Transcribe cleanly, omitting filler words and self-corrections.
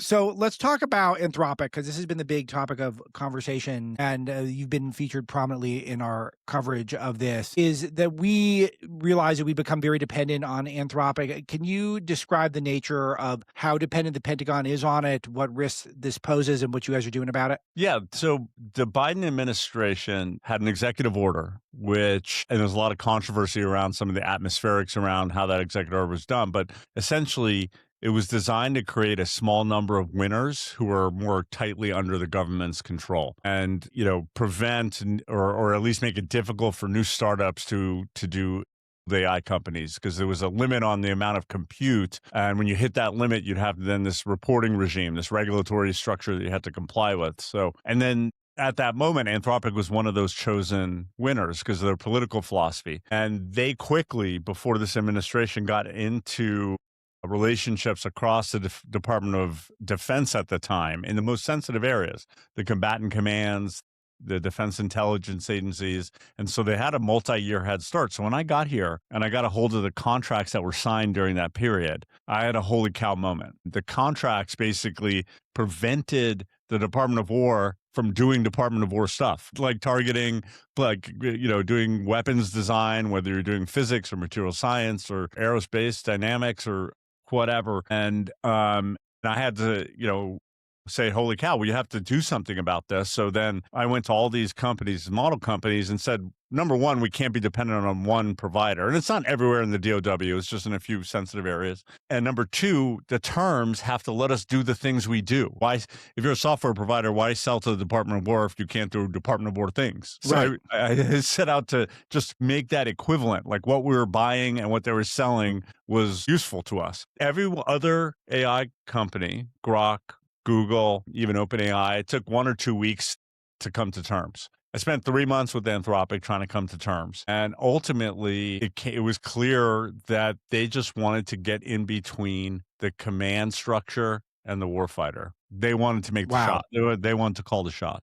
So let's talk about Anthropic because this has been the big topic of conversation, and you've been featured prominently in our coverage of this. Is that we realize that we become very dependent on Anthropic? Can you describe the nature of how dependent the Pentagon is on it, what risks this poses, and what you guys are doing about it? Yeah. So the Biden administration had an executive order, and there's a lot of controversy around some of the atmospherics around how that executive order was done. But essentially, it was designed to create a small number of winners who are more tightly under the government's control and, prevent or at least make it difficult for new startups to do the AI companies because there was a limit on the amount of compute. And when you hit that limit, you'd have then this reporting regime, this regulatory structure that you had to comply with. And then at that moment, Anthropic was one of those chosen winners because of their political philosophy. And they quickly, before this administration got into relationships across the Department of Defense at the time in the most sensitive areas, the combatant commands, the defense intelligence agencies. And so they had a multi-year head start. So when I got here and I got a hold of the contracts that were signed during that period, I had a holy cow moment. The contracts basically prevented the Department of War from doing Department of War stuff, like targeting, doing weapons design, whether you're doing physics or material science or aerospace dynamics or whatever. And I had to, say, holy cow, we have to do something about this. So then I went to all these companies, model companies, and said, number one, we can't be dependent on one provider. And it's not everywhere in the DOW, it's just in a few sensitive areas. And number two, the terms have to let us do the things we do. Why, if you're a software provider, why sell to the Department of War if you can't do Department of War things? So Right. I set out to just make that equivalent, like what we were buying and what they were selling was useful to us. Every other AI company, Grok, Google, even OpenAI, it took 1 or 2 weeks to come to terms. I spent 3 months with Anthropic trying to come to terms. And ultimately, it was clear that they just wanted to get in between the command structure and the warfighter. They wanted to make the Wow. shot. They wanted to call the shot.